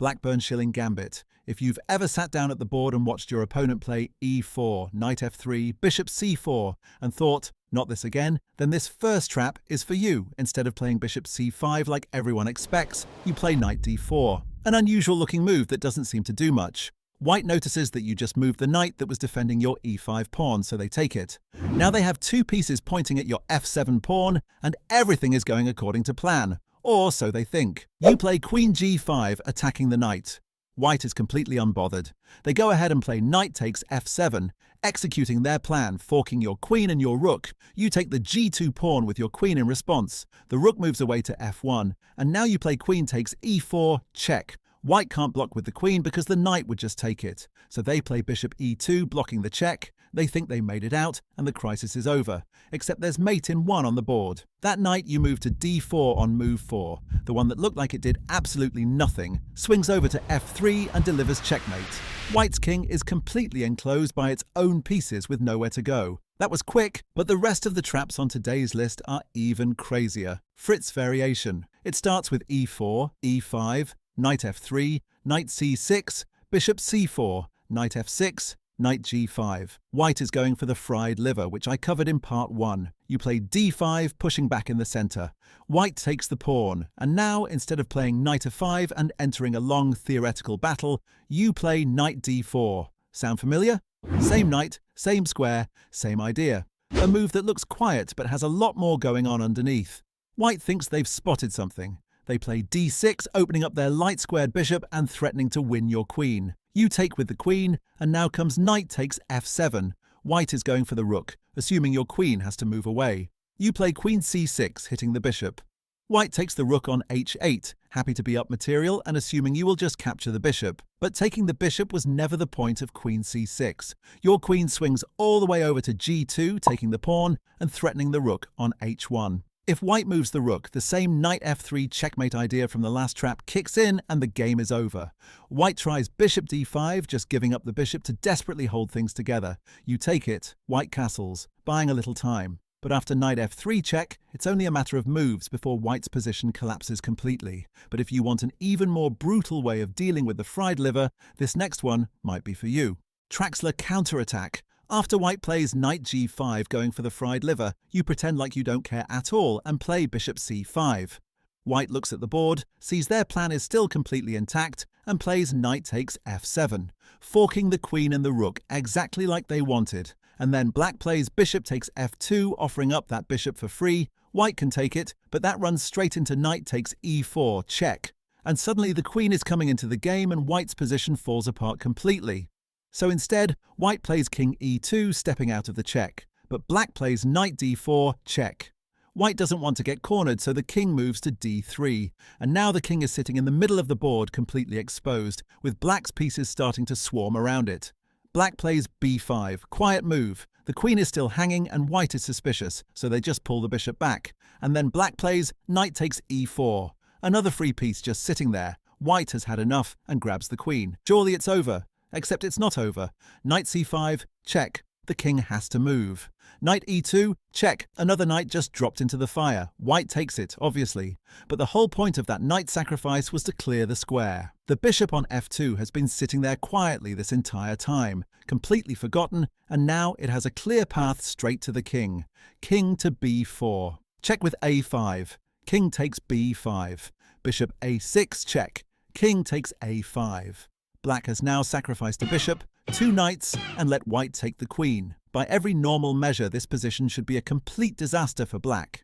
Blackburne Shilling Gambit. If you've ever sat down at the board and watched your opponent play e4, knight f3, bishop c4, and thought, not this again, then this first trap is for you. Instead of playing bishop c5 like everyone expects, you play knight d4. An unusual looking move that doesn't seem to do much. White notices that you just moved the knight that was defending your e5 pawn, so they take it. Now they have two pieces pointing at your f7 pawn, and everything is going according to plan. Or so they think. You play queen g5, attacking the knight. White is completely unbothered. They go ahead and play knight takes f7, executing their plan, forking your queen and your rook. You take the g2 pawn with your queen in response. The rook moves away to f1, and now you play queen takes e4, check. White can't block with the queen because the knight would just take it. So they play bishop e2, blocking the check. They think they made it out, and the crisis is over. Except there's mate in 1 on the board. That night you move to d4 on move 4. The one that looked like it did absolutely nothing swings over to f3 and delivers checkmate. White's king is completely enclosed by its own pieces with nowhere to go. That was quick, but the rest of the traps on today's list are even crazier. Fritz Variation. It starts with e4, e5, knight f3, knight c6, bishop c4, knight f6, knight g5. White is going for the fried liver, which I covered in part 1. You play d5, pushing back in the center. White takes the pawn, and now, instead of playing knight f5 and entering a long theoretical battle, you play knight d4. Sound familiar? Same knight, same square, same idea. A move that looks quiet but has a lot more going on underneath. White thinks they've spotted something. They play d6, opening up their light-squared bishop and threatening to win your queen. You take with the queen, and now comes knight takes f7. White is going for the rook, assuming your queen has to move away. You play queen c6, hitting the bishop. White takes the rook on h8, happy to be up material and assuming you will just capture the bishop. But taking the bishop was never the point of queen c6. Your queen swings all the way over to g2, taking the pawn and threatening the rook on h1. If white moves the rook, the same knight f3 checkmate idea from the last trap kicks in and the game is over. White tries bishop d5, just giving up the bishop to desperately hold things together. You take it, white castles, buying a little time. But after knight f3 check, it's only a matter of moves before white's position collapses completely. But if you want an even more brutal way of dealing with the fried liver, this next one might be for you. Traxler Counterattack. After white plays knight g5 going for the fried liver, you pretend like you don't care at all and play bishop c5. White looks at the board, sees their plan is still completely intact, and plays knight takes f7, forking the queen and the rook exactly like they wanted. And then black plays bishop takes f2, offering up that bishop for free. White can take it, but that runs straight into knight takes e4, check. And suddenly the queen is coming into the game and white's position falls apart completely. So instead, white plays king e2, stepping out of the check. But black plays knight d4, check. White doesn't want to get cornered, so the king moves to d3. And now the king is sitting in the middle of the board, completely exposed, with black's pieces starting to swarm around it. Black plays b5, quiet move. The queen is still hanging and white is suspicious, so they just pull the bishop back. And then black plays knight takes e4. Another free piece just sitting there. White has had enough and grabs the queen. Surely it's over. Except it's not over. Knight c5, check. The king has to move. Knight e2, check. Another knight just dropped into the fire. White takes it, obviously. But the whole point of that knight sacrifice was to clear the square. The bishop on f2 has been sitting there quietly this entire time, completely forgotten, and now it has a clear path straight to the king. King to b4. Check with a5. King takes b5. Bishop a6, check. King takes a5. Black has now sacrificed a bishop, 2 knights, and let white take the queen. By every normal measure, this position should be a complete disaster for black.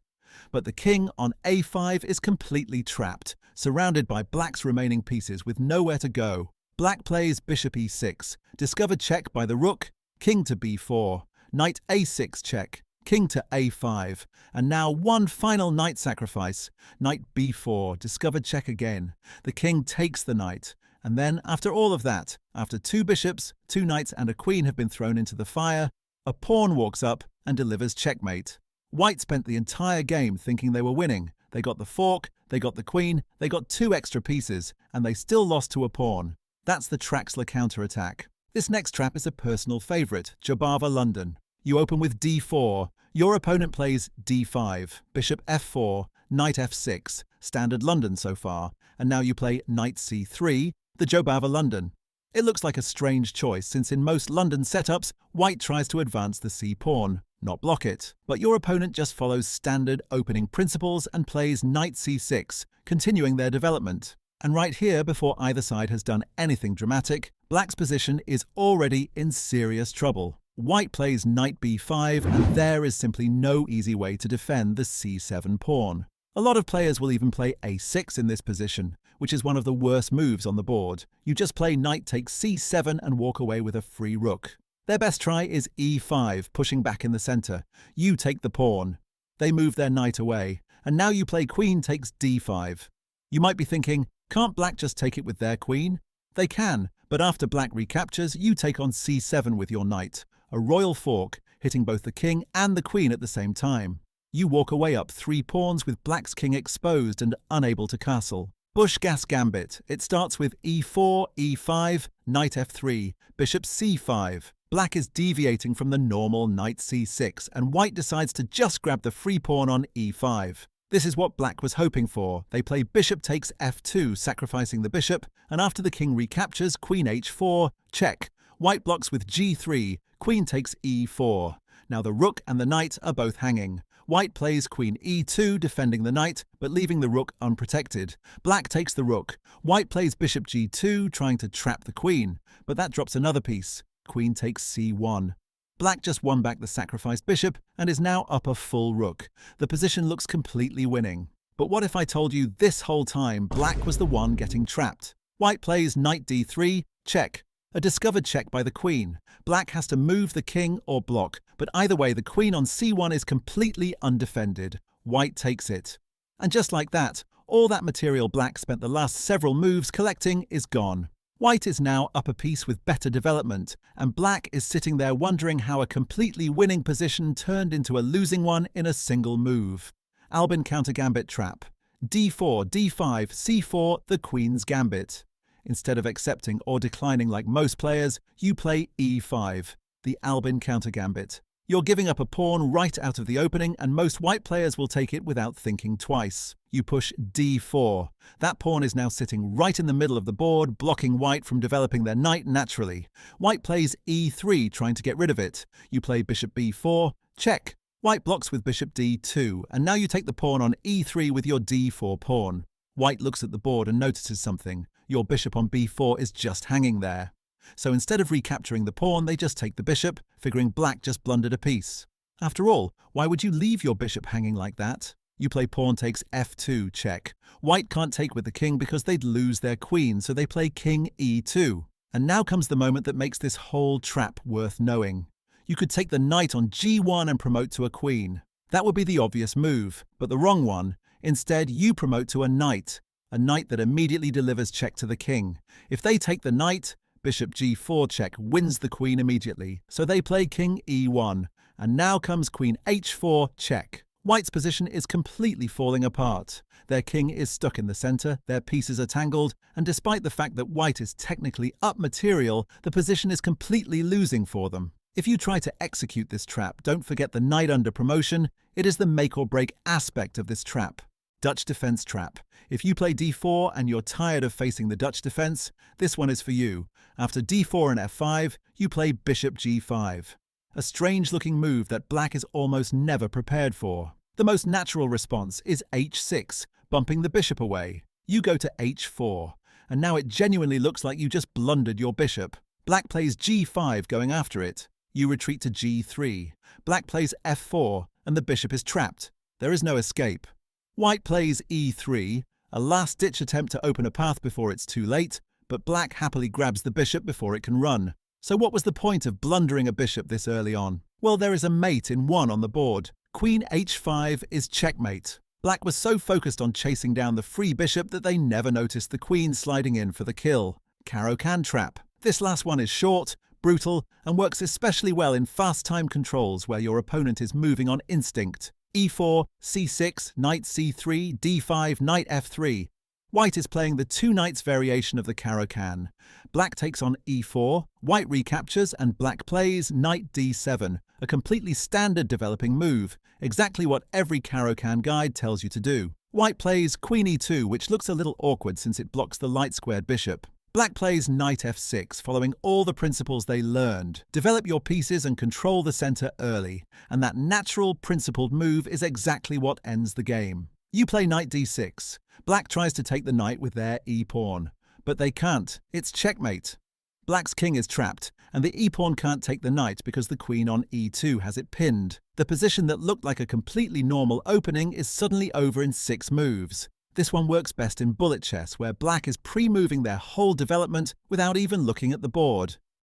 But the king on a5 is completely trapped, surrounded by black's remaining pieces with nowhere to go. Black plays bishop e6, discovered check by the rook, king to b4, knight a6 check, king to a5, and now one final knight sacrifice, knight b4, discovered check again. The king takes the knight. And then, after all of that, after 2 bishops, 2 knights and a queen have been thrown into the fire, a pawn walks up and delivers checkmate. White spent the entire game thinking they were winning. They got the fork, they got the queen, they got 2 extra pieces, and they still lost to a pawn. That's the Traxler Counterattack. This next trap is a personal favourite, Jobava London. You open with d4. Your opponent plays d5, bishop f4, knight f6, standard London so far, and now you play knight c3, The Jobava London. It looks like a strange choice since in most London setups, white tries to advance the c-pawn, not block it. But your opponent just follows standard opening principles and plays knight c6, continuing their development. And right here, before either side has done anything dramatic, black's position is already in serious trouble. White plays knight b5, and there is simply no easy way to defend the c7 pawn. A lot of players will even play a6 in this position, which is one of the worst moves on the board. You just play knight takes c7 and walk away with a free rook. Their best try is e5, pushing back in the center. You take the pawn. They move their knight away, and now you play queen takes d5. You might be thinking, can't black just take it with their queen? They can, but after black recaptures, you take on c7 with your knight, a royal fork, hitting both the king and the queen at the same time. You walk away up 3 pawns with black's king exposed and unable to castle. Busch-Gass gambit. It starts with e4, e5, knight f3, bishop c5. Black is deviating from the normal knight c6, and white decides to just grab the free pawn on e5. This is what black was hoping for. They play bishop takes f2, sacrificing the bishop, and after the king recaptures, queen h4, check. White blocks with g3, queen takes e4. Now the rook and the knight are both hanging. White plays queen e2, defending the knight, but leaving the rook unprotected. Black takes the rook. White plays bishop g2, trying to trap the queen, but that drops another piece. Queen takes c1. Black just won back the sacrificed bishop and is now up a full rook. The position looks completely winning. But what if I told you this whole time black was the one getting trapped? White plays knight d3, check. A discovered check by the queen. Black has to move the king or block, but either way the queen on c1 is completely undefended. White takes it. And just like that, all that material black spent the last several moves collecting is gone. White is now up a piece with better development, and black is sitting there wondering how a completely winning position turned into a losing one in a single move. Albin Counterattack trap. d4, d5, c4, the queen's gambit. Instead of accepting or declining like most players, you play e5, the Albin counter gambit. You're giving up a pawn right out of the opening, and most white players will take it without thinking twice. You push d4. That pawn is now sitting right in the middle of the board, blocking white from developing their knight naturally. White plays e3, trying to get rid of it. You play bishop b4, check. White blocks with bishop d2, and now you take the pawn on e3 with your d4 pawn. White looks at the board and notices something. Your bishop on b4 is just hanging there. So instead of recapturing the pawn, they just take the bishop, figuring black just blundered a piece. After all, why would you leave your bishop hanging like that? You play pawn takes f2, check. White can't take with the king because they'd lose their queen, so they play king e2. And now comes the moment that makes this whole trap worth knowing. You could take the knight on g1 and promote to a queen. That would be the obvious move, but the wrong one. Instead, you promote to a knight that immediately delivers check to the king. If they take the knight, bishop g4 check wins the queen immediately, so they play king e1, and now comes queen h4 check. White's position is completely falling apart. Their king is stuck in the center, their pieces are tangled, and despite the fact that white is technically up material, the position is completely losing for them. If you try to execute this trap, don't forget the knight under promotion. It is the make or break aspect of this trap. Dutch defense trap. If you play d4 and you're tired of facing the Dutch defense, this one is for you. After d4 and f5, you play bishop g5. A strange-looking move that black is almost never prepared for. The most natural response is h6, bumping the bishop away. You go to h4, and now it genuinely looks like you just blundered your bishop. Black plays g5 going after it. You retreat to g3. Black plays f4, and the bishop is trapped. There is no escape. White plays e3, a last-ditch attempt to open a path before it's too late, but black happily grabs the bishop before it can run. So what was the point of blundering a bishop this early on? Well, there is a mate in one on the board. Queen h5 is checkmate. Black was so focused on chasing down the free bishop that they never noticed the queen sliding in for the kill. Caro-Kaan Trap. This last one is short, brutal, and works especially well in fast time controls where your opponent is moving on instinct. e4, c6, knight c3, d5, knight f3. White is playing the two knights variation of the Caro-Kaan. Black takes on e4, white recaptures, and black plays knight d7, a completely standard developing move, exactly what every Caro-Kaan guide tells you to do. White plays queen e2, which looks a little awkward since it blocks the light-squared bishop. Black plays knight f6, following all the principles they learned. Develop your pieces and control the center early, and that natural, principled move is exactly what ends the game. You play knight d6. Black tries to take the knight with their e-pawn, but they can't. It's checkmate. Black's king is trapped, and the e-pawn can't take the knight because the queen on e2 has it pinned. The position that looked like a completely normal opening is suddenly over in 6 moves. This one works best in bullet chess, where Black is pre-moving their whole development without even looking at the board.